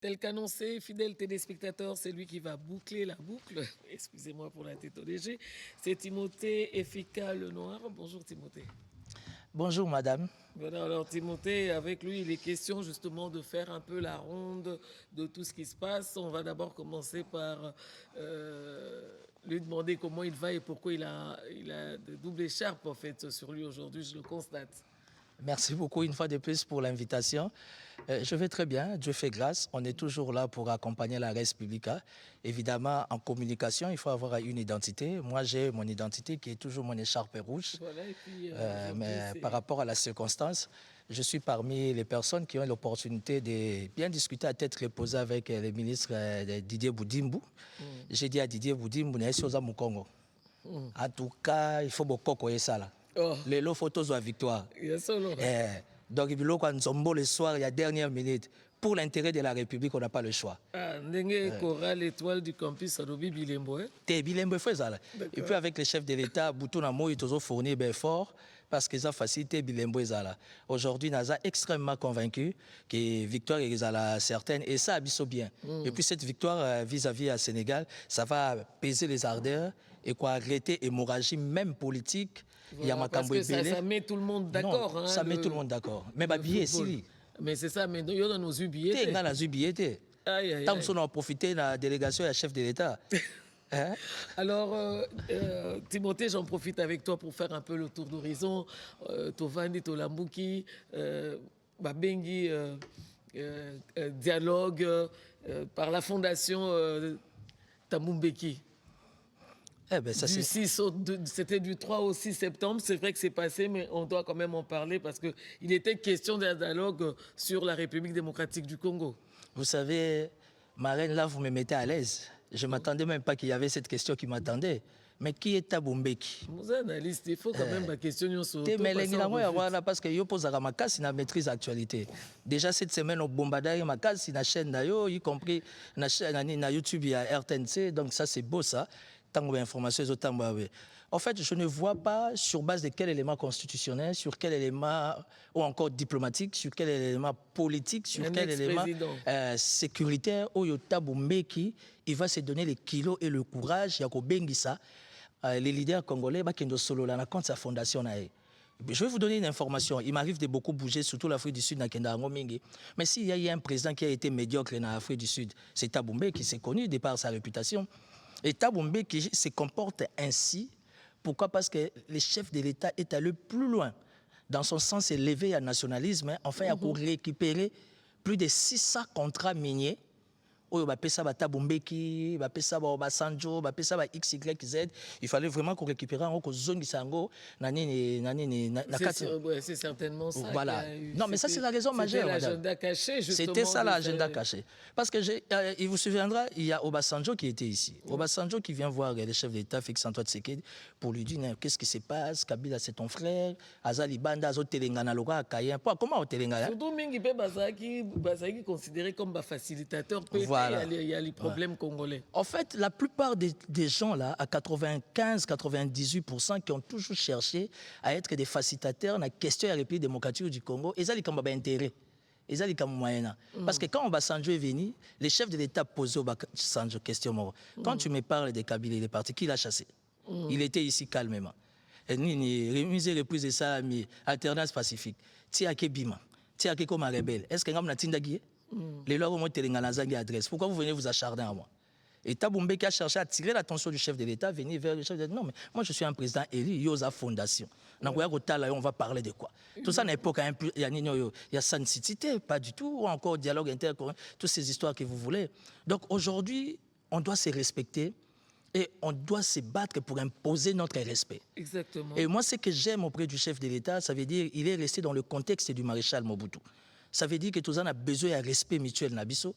Tel qu'annoncé, fidèles téléspectateurs, c'est lui qui va boucler la boucle. Excusez-moi pour la tête léger. C'est Timothée Efika Lenoir. Bonjour Timothée. Bonjour madame. Voilà, alors Timothée, avec lui, il est question justement de faire un peu la ronde de tout ce qui se passe. On va d'abord commencer par lui demander comment il va et pourquoi il a de double écharpe en fait sur lui aujourd'hui, je le constate. Merci beaucoup une fois de plus pour l'invitation. Je vais très bien, Dieu fait grâce. On est toujours là pour accompagner la Res Publica. Évidemment, en communication, il faut avoir une identité. Moi, j'ai mon identité qui est toujours mon écharpe rouge. Voilà, et puis, Mais par rapport à la circonstance, je suis parmi les personnes qui ont l'opportunité de bien discuter à tête reposée avec le ministre Didier Boudimbu. J'ai dit à Didier Boudimbu, Congo. En tout cas, il faut beaucoup ça là. Oh. Les lots photos à victoire. Yes, Donc, il faut le soir, il y a dernière minute. Pour l'intérêt de la République, on n'a pas le choix. Ndenge Cora, l'étoile du campus Adobe Bilembo. Et puis avec le chef de l'État, Boutou Namo, il a fourni fort parce qu'ils ont facilité Bilembo. Aujourd'hui, Naza extrêmement convaincu que victoire est certaine et ça a bien. Et puis cette victoire vis-à-vis à Sénégal, ça va peser les ardeurs et quoi arrêter l'hémorragie même politique. Voilà, parce que ça met tout le monde d'accord. Hein, ça met tout le monde d'accord. Mais billet si. Mais c'est ça, mais il y a nos billets. Il y a nos billets. Tant qu'on a profité de la délégation et la chef de l'État. Hein? Alors, Timothée, j'en profite avec toi pour faire un peu le tour d'horizon. Tovani, Tolambuki, Babengi, dialogue par la fondation Tamumbeki. Eh ben, c'était du 3 au 6 septembre. C'est vrai que c'est passé, mais on doit quand même en parler parce qu'il était question d'un dialogue sur la République démocratique du Congo. Vous savez, Marraine, là, vous me mettez à l'aise. Je ne m'attendais même pas qu'il y avait cette question qui m'attendait. Mais qui est Tabumbeki? Vous êtes analyste, il faut quand même la question sur parce que je pose à ma casse, il maîtrise l'actualité. Déjà cette semaine, on bombardait ma casse, il y a une chaîne, y compris na YouTube, il y a RTNC, donc ça c'est beau ça. En fait, je ne vois pas sur base de quel élément constitutionnel, sur quel élément ou encore diplomatique, sur quel élément politique, sur quel élément sécuritaire, il va se donner les kilos et le courage, les leaders congolais qui sont solo là contre sa fondation. Je vais vous donner une information. Il m'arrive de beaucoup bouger, surtout l'Afrique du Sud. Mais s'il y a un président qui a été médiocre en Afrique du Sud, c'est Thabo Mbeki qui s'est connu de par sa réputation. Et Thabo Mbeki qui se comporte ainsi. Pourquoi? Parce que le chef de l'État est allé plus loin dans son sens élevé à nationalisme. Enfin, il a récupéré plus de 600 contrats miniers. Il fallait vraiment qu'on récupère un zone c'est certainement ça. Voilà. Non, mais ça, c'est la raison majeure. C'était l'agenda caché, justement. C'était ça l'agenda caché. Parce que, il vous souviendra, il y a Obasanjo qui était ici. Obasanjo qui vient voir le chef d'État, Félix-Antoine Tshisekedi, pour lui dire qu'est-ce qui se passe, Kabila, c'est ton frère, Azali Banda, Azo Telengana, Loka, Kayen. Comment au Telengana? Surtout, Mingi Bazaki considéré comme facilitateur. Voilà. Il y a les problèmes congolais. En fait, la plupart des gens là, à 95-98%, qui ont toujours cherché à être des facilitateurs dans la question de la République démocratique du Congo, ils ont intérêt. Ils ont moyen. Parce que quand Obasanjo est venu, les chefs de l'État posaient Obasanjo question. Quand tu me parles de Kabila, il est parti, qui l'a chassé? Il était ici calmement. Et nous, remise et reprise de ça, alternance pacifique. Tiake Bima, Tiake comme un rebelle. Est-ce que nous avons Tindagui? Les lois vont te adresse. Pourquoi vous venez vous acharner à moi? Et Thabo Mbeki a cherché à attirer l'attention du chef de l'État, venir vers le chef de l'État. Non, mais moi je suis un président élu, Yosa Fondation. On va parler de quoi? Tout ça à l'époque, il y a sanctité, pas du tout, ou encore dialogue intercoréen, toutes ces histoires que vous voulez. Donc aujourd'hui, on doit se respecter et on doit se battre pour imposer notre respect. Exactement. Et moi, ce que j'aime auprès du chef de l'État, ça veut dire qu'il est resté dans le contexte du maréchal Mobutu. Ça veut dire que tout ça a besoin d'un respect mutuel nabiso,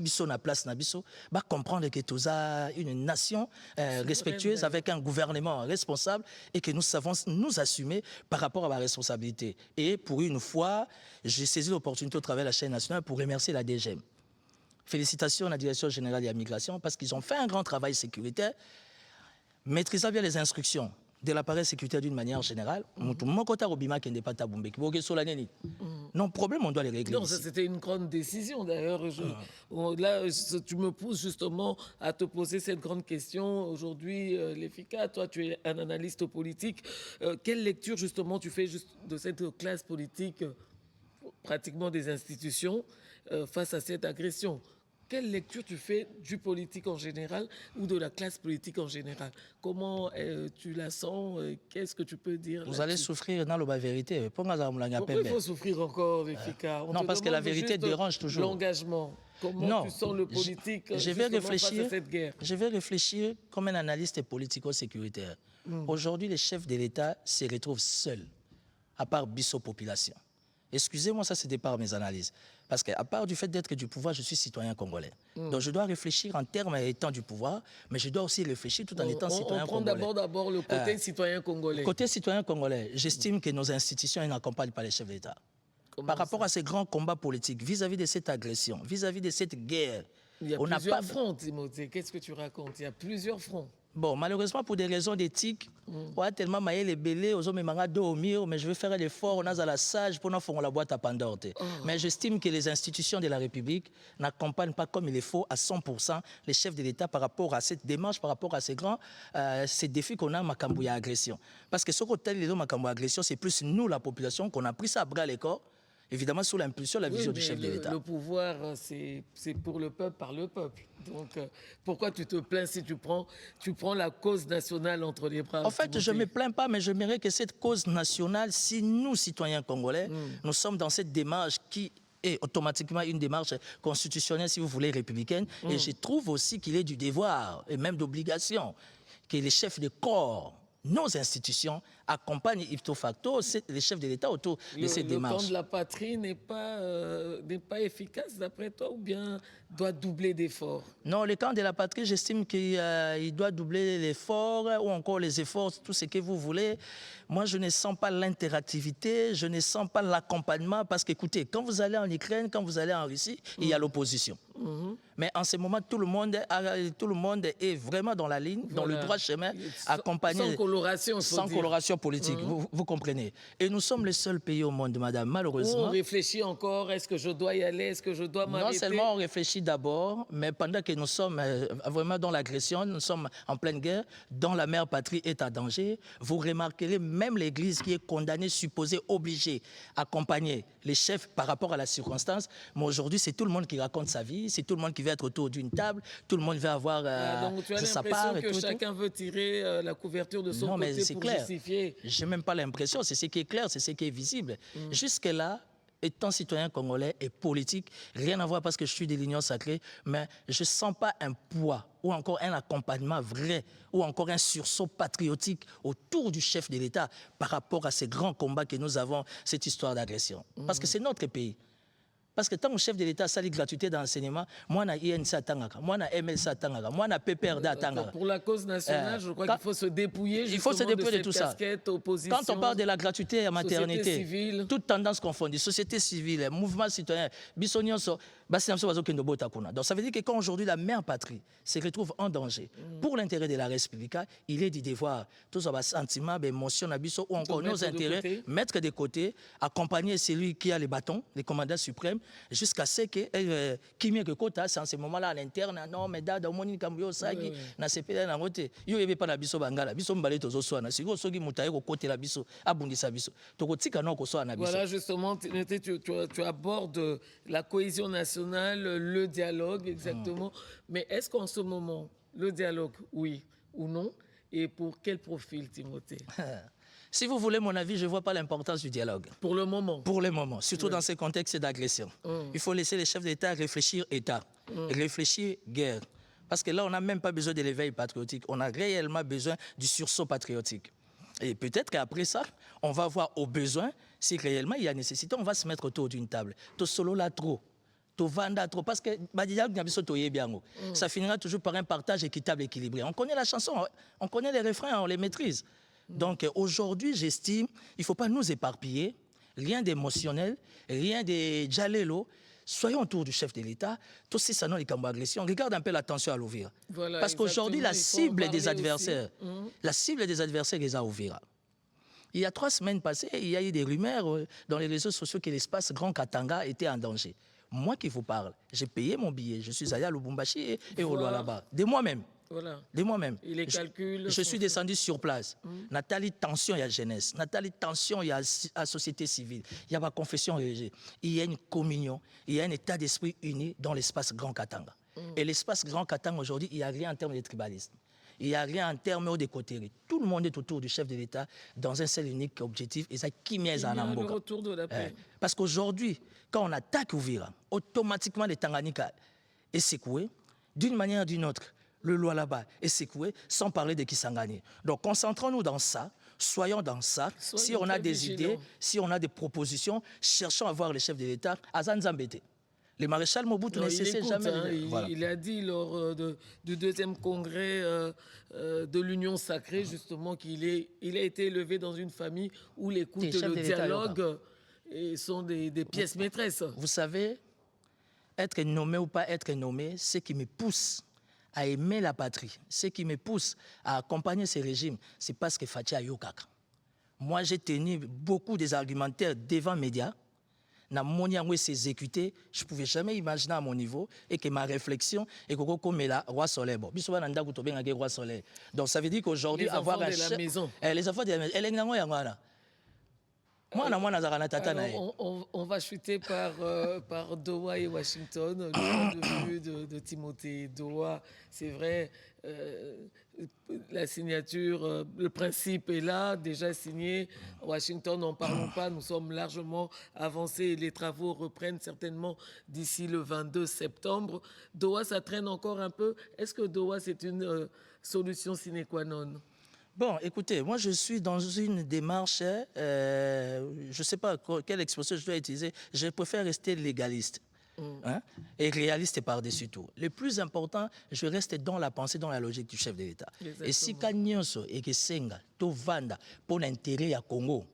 biso na place nabiso, comprendre que tout ça une nation respectueuse avec un gouvernement responsable et que nous savons nous assumer par rapport à ma responsabilité. Et pour une fois, j'ai saisi l'opportunité au travers de la chaîne nationale pour remercier la DGM. Félicitations à la Direction générale de la migration parce qu'ils ont fait un grand travail sécuritaire, maîtrisant bien les instructions. de l'appareil sécuritaire d'une manière générale, mon côté Robima qui n'est pas taboumbe, non, problème, on doit les régler. Non, ça c'était une grande décision d'ailleurs. Là, tu me pousses justement à te poser cette grande question. Aujourd'hui, l'EFICA, toi tu es un analyste politique. Quelle lecture justement tu fais de cette classe politique, pratiquement des institutions, face à cette agression? Quelle lecture tu fais du politique en général ou de la classe politique en général? Comment tu la sens? Qu'est-ce que tu peux dire? Vous allez souffrir dans la vérité. Pourquoi il faut souffrir encore, Efika? Non, parce que la vérité dérange toujours. L'engagement. Comment non, tu sens le politique je vais réfléchir, face à cette guerre? Je vais réfléchir comme un analyste politico-sécuritaire. Aujourd'hui, les chefs de l'État se retrouvent seuls, à part Bissot Population. Excusez-moi, ça c'était par mes analyses. Parce qu'à part du fait d'être du pouvoir, je suis citoyen congolais. Donc je dois réfléchir en termes étant du pouvoir, mais je dois aussi réfléchir tout en étant citoyen congolais. On prend d'abord le côté citoyen congolais. Côté citoyen congolais, j'estime que nos institutions n'accompagnent pas les chefs d'État. Par rapport à ces grands combats politiques, vis-à-vis de cette agression, vis-à-vis de cette guerre, il y a plusieurs fronts, Timothée. Qu'est-ce que tu racontes? Il y a plusieurs fronts. Bon, malheureusement, pour des raisons d'éthique, on a tellement maillé les bélés, aux hommes et dos au mur, mais je vais faire l'effort, on a la sage pour nous faire la boîte à Pandore. Mais j'estime que les institutions de la République n'accompagnent pas comme il le faut à 100% les chefs de l'État par rapport à cette démarche, par rapport à ces défis qu'on a en Macambouya agression. Parce que ce côté de Macambouya agression, c'est plus nous, la population, qu'on a pris ça à bras le corps. Évidemment, sous l'impulsion, la vision du chef de l'État. Le pouvoir, c'est pour le peuple, par le peuple. Donc, pourquoi tu te plains si tu prends la cause nationale entre les bras? En fait, je ne me plains pas, mais j'aimerais que cette cause nationale, si nous, citoyens congolais, nous sommes dans cette démarche qui est automatiquement une démarche constitutionnelle, si vous voulez, républicaine, et je trouve aussi qu'il est du devoir, et même d'obligation, que les chefs de corps, nos institutions accompagnent ipso facto les chefs de l'État autour de ces démarches. Le camp de la patrie n'est pas efficace d'après toi ou bien doit doubler d'efforts? Non, le camp de la patrie, j'estime qu'il doit doubler l'effort ou encore les efforts, tout ce que vous voulez. Moi, je ne sens pas l'interactivité, je ne sens pas l'accompagnement parce qu'écoutez, quand vous allez en Ukraine, quand vous allez en Russie, il y a l'opposition. Mais en ce moment, tout le monde est vraiment dans la ligne, dans le droit chemin, accompagné. Sans coloration politique, vous comprenez. Et nous sommes le seul pays au monde, madame, malheureusement. On réfléchit encore, est-ce que je dois y aller, est-ce que je dois m'arrêter? Non seulement on réfléchit d'abord, mais pendant que nous sommes vraiment dans l'agression, nous sommes en pleine guerre, dont la mère patrie est à danger, vous remarquerez même l'Église qui est condamnée, supposée, obligée, accompagner les chefs par rapport à la circonstance. Mais aujourd'hui, c'est tout le monde qui raconte sa vie, c'est tout le monde qui veut être autour d'une table, tout le monde veut avoir donc tu as l'impression que chacun veut tirer la couverture de son côté pour justifier. Je n'ai même pas l'impression, c'est ce qui est clair, c'est ce qui est visible. Jusque-là, étant citoyen congolais et politique, rien à voir parce que je suis de l'Union sacrée, mais je ne sens pas un poids ou encore un accompagnement vrai ou encore un sursaut patriotique autour du chef de l'État par rapport à ces grands combats que nous avons, cette histoire d'agression. Parce que c'est notre pays. Parce que tant que le chef de l'État a la gratuité d'enseignement, moi, je suis INC, moi, je MLC, moi, je PPRD. Pour la cause nationale, je crois qu'il faut se dépouiller. Il faut se dépouiller de tout ça. Quand on parle de la gratuité à maternité, toute tendance confondue, société civile, mouvement citoyen, donc ça veut dire que quand aujourd'hui la mère patrie se retrouve en danger pour l'intérêt de la République, il est du devoir, tous les sentiments, émotions, ou encore nos intérêts, mettre de côté, accompagner celui qui a les bâtons, les commandants suprêmes, jusqu'à ce que qui mieux que Kota, c'est en ce moment-là à l'interne, non, mais dada, au moins, Kambuyo, Sagi, na CPL, na Rote, yo yebe pas la biso bangala, biso mbale tozo soana, si go sogi mutaye ko côté la biso, abundisa biso, toko tika non ko soana biso. Voilà, justement, tu abordes la cohésion nationale, le dialogue, exactement. Mais est-ce qu'en ce moment, le dialogue, oui ou non, et pour quel profil, Timothée? Si vous voulez mon avis, je ne vois pas l'importance du dialogue. Pour le moment? Pour le moment, surtout dans ces contextes d'agression. Il faut laisser les chefs d'État réfléchir État, réfléchir guerre. Parce que là, on n'a même pas besoin de l'éveil patriotique, on a réellement besoin du sursaut patriotique. Et peut-être qu'après ça, on va voir au besoin, si réellement il y a nécessité, on va se mettre autour d'une table. To solo là trop. Trop, parce que ça finira toujours par un partage équitable, équilibré. On connaît la chanson, on connaît les refrains, on les maîtrise. Donc aujourd'hui, j'estime qu'il ne faut pas nous éparpiller, rien d'émotionnel, rien de djalelo. soyons autour du chef de l'État, tous ces salons les camps d'agression, regarde un peu la tension à l'Ouvira. Voilà, Parce qu'aujourd'hui, la cible des parler adversaires, la cible des adversaires est à Ouvira. Il y a 3 semaines passées, il y a eu des rumeurs dans les réseaux sociaux que l'espace Grand Katanga était en danger. Moi qui vous parle, j'ai payé mon billet, je suis allé à Lubumbashi et au Lualaba, de moi-même. Voilà. De moi-même. Et les calculs. Je suis descendu sur place. Nathalie, tension, il y a jeunesse. Nathalie, tension, il y a la société civile. Il y a ma confession religieuse. Il y a une communion, il y a un état d'esprit uni dans l'espace Grand Katanga. Et l'espace Grand Katanga aujourd'hui, il n'y a rien en termes de tribalisme. Il n'y a rien en termes de côté. Tout le monde est autour du chef de l'État dans un seul unique objectif. Et ça, qui m'est en le retour de la paix. Parce qu'aujourd'hui, quand on attaque Ouvira, automatiquement les Tanganyika est secoué d'une manière ou d'une autre. Le Lualaba est secoué, sans parler de Kisangani. Donc concentrons-nous dans ça, soyons dans ça. Si on a des idées, si on a des propositions, cherchons à voir les chefs de l'État à Zanzambete. Le maréchal Mobutu ne cessait jamais. Il a dit lors du 2e congrès de l'Union sacrée, justement, qu'il a été élevé dans une famille où l'écoute et le dialogue sont des pièces maîtresses. Vous savez, être nommé ou pas être nommé, ce qui me pousse à aimer la patrie, ce qui me pousse à accompagner ce régime, c'est parce que Fatia Ayokaka. Moi, j'ai tenu beaucoup des argumentaires devant les médias. Na moniangwe s'exécuter, je ne pouvais jamais imaginer à mon niveau et que ma réflexion est comme la roi soleil. Bon, roi soleil. Donc ça veut dire qu'aujourd'hui, avoir un chef. Les enfants de la maison. Elle est on va chuter par Doha et Washington. Le point de vue de Timothée Doha, c'est vrai, la signature, le principe est là, déjà signé. Washington, n'en parlons pas, nous sommes largement avancés et les travaux reprennent certainement d'ici le 22 septembre. Doha, ça traîne encore un peu. Est-ce que Doha, c'est une solution sine qua non? Bon, écoutez, moi je suis dans une démarche, je ne sais pas quelle expression je dois utiliser, je préfère rester légaliste et réaliste par-dessus tout. Le plus important, je reste dans la pensée, dans la logique du chef de l'État. Et si Kanyonso et Kesenga, Tovanda, pour l'intérêt à Congo,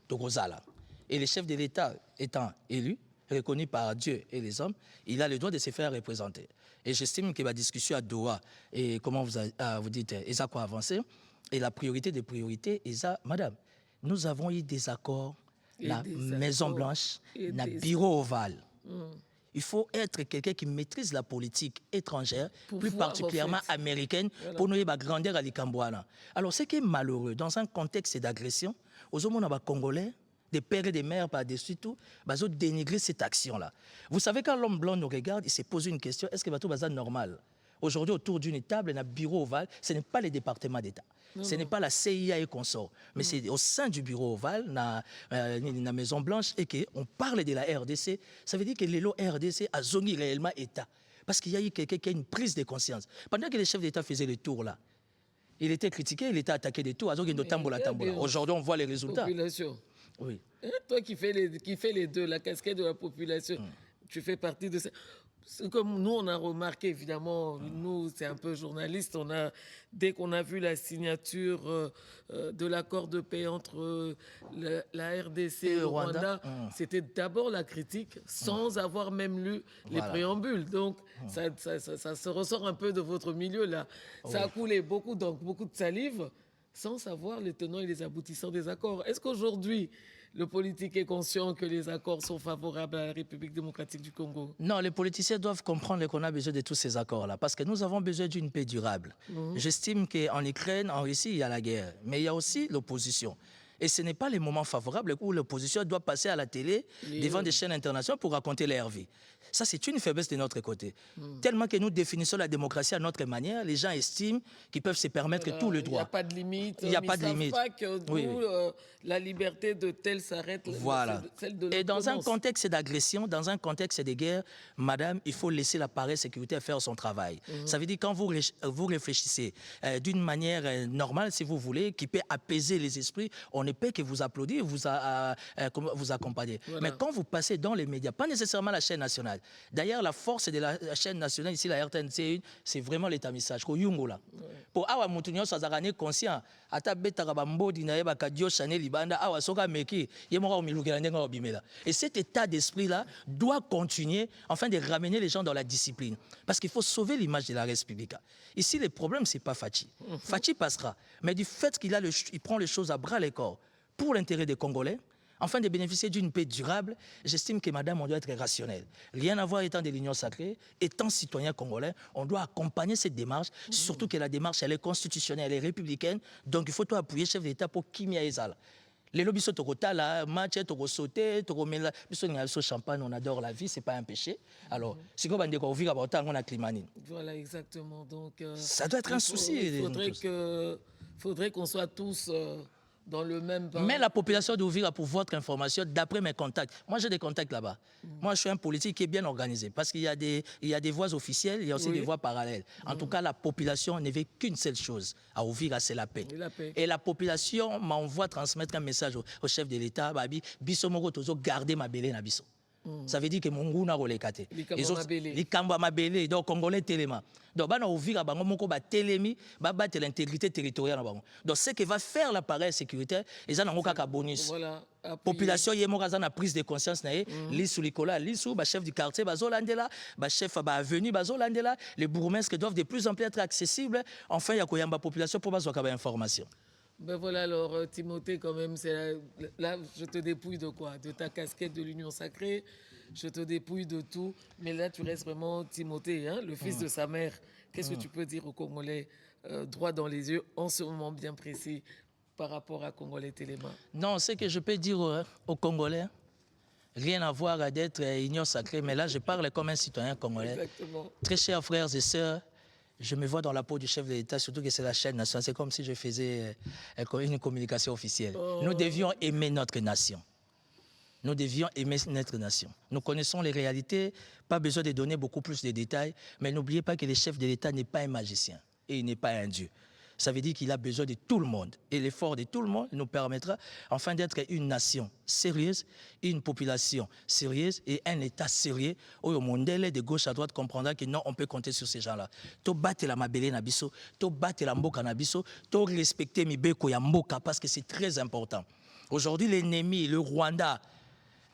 Tokozala, et le chef de l'État étant élu, reconnu par Dieu et les hommes, il a le droit de se faire représenter. Et j'estime que la discussion à Doha, et comment vous dites, et ça quoi avancer, et la priorité des priorités, et ça, madame, nous avons eu des accords, la Maison-Blanche, le bureau ovale. Il faut être quelqu'un qui maîtrise la politique étrangère, plus particulièrement américaine, pour nous grandir à l'Ikambouana. Alors, ce qui est malheureux, dans un contexte d'agression, aux hommes congolais, des pères et des mères par-dessus tout, ils ont dénigré cette action-là. Vous savez, quand l'homme blanc nous regarde, il se pose une question, est-ce que c'est normal? Aujourd'hui, autour d'une table, un bureau ovale, ce n'est pas les départements d'État. Ce n'est pas la CIA et consort, mais c'est au sein du bureau ovale, la Maison Blanche, et qu'on parle de la RDC. Ça veut dire que l'élo RDC a zongi réellement État. Parce qu'il y a eu quelqu'un qui a une prise de conscience. Pendant que les chefs d'État faisaient le tour là, il était critiqué, il était attaqué de tout. Aujourd'hui, on voit les résultats. Population. Oui. Toi qui fais les deux, la casquette de la population, tu fais partie de ça. Comme nous, on a remarqué, évidemment, nous, c'est un peu journaliste, dès qu'on a vu la signature de l'accord de paix entre la RDC et le Rwanda, c'était d'abord la critique, sans avoir même lu les préambules. Donc, ça se ressort un peu de votre milieu, là. Ça a coulé beaucoup de salive, sans savoir les tenants et les aboutissants des accords. Est-ce qu'aujourd'hui, le politique est conscient que les accords sont favorables à la République démocratique du Congo? Non, les politiciens doivent comprendre qu'on a besoin de tous ces accords-là, parce que nous avons besoin d'une paix durable. J'estime qu'en Ukraine, en Russie, il y a la guerre, mais il y a aussi l'opposition. Et ce n'est pas les moments favorables où l'opposition doit passer à la télé devant des chaînes internationales pour raconter leur vie. Ça, c'est une faiblesse de notre côté. Tellement que nous définissons la démocratie à notre manière, les gens estiment qu'ils peuvent se permettre tout le droit. Il n'y a pas de limite. Il n'y a pas de limite. Pas que la liberté de tel s'arrête. Voilà. Celle de et dans un contexte d'agression, dans un contexte de guerre, madame, il faut laisser l'appareil sécuritaire faire son travail. Ça veut dire quand vous réfléchissez d'une manière normale, si vous voulez, qui peut apaiser les esprits, on ne peut que vous applaudir, vous accompagner. Voilà. Mais quand vous passez dans les médias, pas nécessairement la chaîne nationale, nationale. D'ailleurs, la force de la chaîne nationale, ici, la RTNC1, c'est vraiment l'état-message. Pour awa mutunyo sazarane conscient, ata beta kabambo dinaye bakadio Chanel libanda awa soka meki, yemora omilukela ndenga obimela. Et cet état d'esprit-là doit continuer, afin de ramener les gens dans la discipline. Parce qu'il faut sauver l'image de la République. Ici, le problème, c'est pas Fachi. Fachi passera. Mais du fait qu'il prend les choses à bras le corps pour l'intérêt des Congolais, afin de bénéficier d'une paix durable, j'estime que madame, on doit être rationnel. Rien à voir étant de l'Union sacrée, étant citoyen congolais, on doit accompagner cette démarche, surtout que la démarche, elle est constitutionnelle, elle est républicaine, donc il faut tout appuyer chef d'État pour Kimia Ezala. Les lobbies sont au là, match, au sauté, au champagne, on adore la vie, c'est pas un péché. Alors, si on a climané. Voilà, exactement. Donc, ça doit être un souci. Il faudrait qu'on soit tous dans le même bain. Mais la population d'Ouvira, pour votre information, d'après mes contacts, moi j'ai des contacts là-bas. Moi je suis un politique qui est bien organisé parce qu'il y a des voies officielles, il y a aussi des voies parallèles. En tout cas, la population ne veut qu'une seule chose à Ouvira, c'est la paix. Et la population m'envoie transmettre un message au chef de l'État, Babi, Bissomoro Tozo, gardez ma bélé na biso. Ça veut dire que mon goût n'a pas l'écaté. Les Kamba Mabélé, donc Congolais Téléma. Donc, on a ouvert à Télémi, battre l'intégrité territoriale. Donc, ce qui va faire l'appareil sécuritaire, ils ont un bonus. Voilà. Population, il y a une prise de conscience. Lissou Nicolas, Lissou, chef du quartier, Bazolandela, chef avenue, Bazolandela. Les bourgmestres doivent de plus en plus être accessibles. Enfin, il y a une population pour avoir une information. Ben voilà, alors Timothée, quand même, là, je te dépouille de quoi? De ta casquette de l'Union sacrée, je te dépouille de tout. Mais là, tu restes vraiment Timothée, hein, le fils de sa mère. Qu'est-ce que tu peux dire aux Congolais droit dans les yeux, en ce moment bien précis, par rapport à Congolais Téléma? Non, ce que je peux dire aux Congolais, rien à voir à d'être Union sacrée, mais là, je parle comme un citoyen congolais. Exactement. Très chers frères et sœurs, je me vois dans la peau du chef de l'État, surtout que c'est la chaîne nationale. C'est comme si je faisais une communication officielle. Nous devions aimer notre nation. Nous devions aimer notre nation. Nous connaissons les réalités, pas besoin de donner beaucoup plus de détails, mais n'oubliez pas que le chef de l'État n'est pas un magicien et il n'est pas un dieu. Ça veut dire qu'il a besoin de tout le monde. Et l'effort de tout le monde nous permettra enfin d'être une nation sérieuse, une population sérieuse et un État sérieux où le monde de gauche à droite comprendra que non, on peut compter sur ces gens-là. To battre la mabélé na biso, to battre la mboka na biso, to respecter mibeko ya mboka parce que c'est très important. Aujourd'hui, l'ennemi, le Rwanda,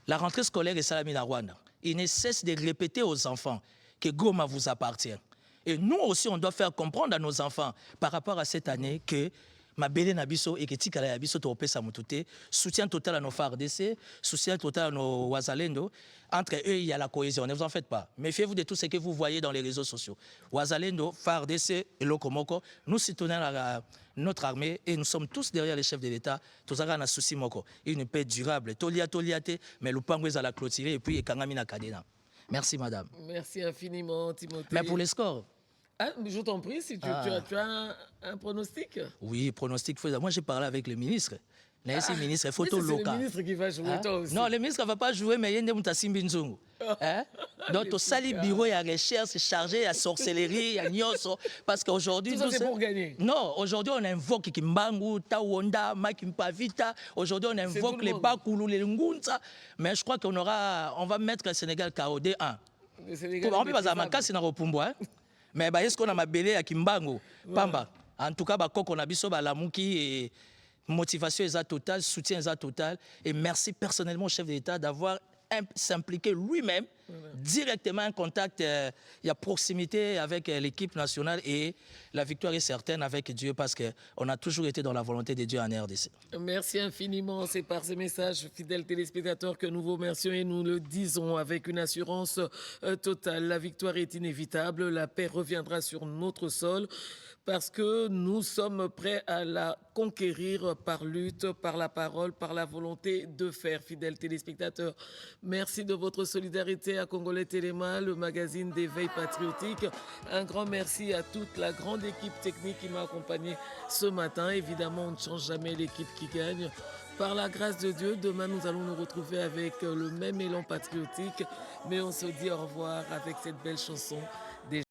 la rentrée scolaire est salamine à Rwanda. Il ne cesse de répéter aux enfants que Goma vous appartient. Et nous aussi, on doit faire comprendre à nos enfants par rapport à cette année que Mabélé Nabiso et que Tikala Nabiso Topé Samutute, soutien total à nos FARDC, soutien total à nos Wazalendo. Entre eux, il y a la cohésion, ne vous en faites pas. Méfiez-vous de tout ce que vous voyez dans les réseaux sociaux. Wazalendo, FARDC et Lokomoko, nous soutenons notre armée et nous sommes tous derrière les chefs de l'État. Tous avons un souci moko. Une paix durable. Toliate, mais le pangouez à la clôturer et puis Kangamina Kadena. Merci, madame. Merci infiniment, Timothée. Mais pour les scores. Ah, je t'en prie, si tu as un pronostic. Oui, pronostic. Moi, j'ai parlé avec le ministre. Le ministre, photo local. C'est le ministre qui va jouer, toi aussi. Non, le ministre ne va pas jouer, mais il y a un Simbi Nzungu. Donc, au sali bureau, il y a recherche, c'est chargé, il y a sorcellerie, il y a nyoso. Parce qu'aujourd'hui. Tout ça, c'est pour gagner. Non, aujourd'hui, on invoque Kimbangu, Tawonda, Makimpavita. Aujourd'hui, on invoque les Bakoulou, les Ngunza. Mais je crois qu'on va mettre le Sénégal KOD 1. Le Sénégal. On va faire mais est-ce qu'on a ma belé à Kimbangu? Pamba. En tout cas, on a biso balamuki et motivation totale, soutien total. Et merci personnellement au chef de l'État d'avoir s'impliquer lui-même directement en contact, il y a proximité avec l'équipe nationale et la victoire est certaine avec Dieu parce qu'on a toujours été dans la volonté de Dieu en RDC. Merci infiniment, c'est par ces messages, fidèles téléspectateurs, que nous vous remercions et nous le disons avec une assurance totale. La victoire est inévitable, la paix reviendra sur notre sol parce que nous sommes prêts à la conquérir par lutte, par la parole, par la volonté de faire, fidèles téléspectateurs. Merci de votre solidarité à Congolais Téléma, le magazine d'éveil patriotique. Un grand merci à toute la grande équipe technique qui m'a accompagné ce matin. Évidemment, on ne change jamais l'équipe qui gagne. Par la grâce de Dieu, demain nous allons nous retrouver avec le même élan patriotique. Mais on se dit au revoir avec cette belle chanson.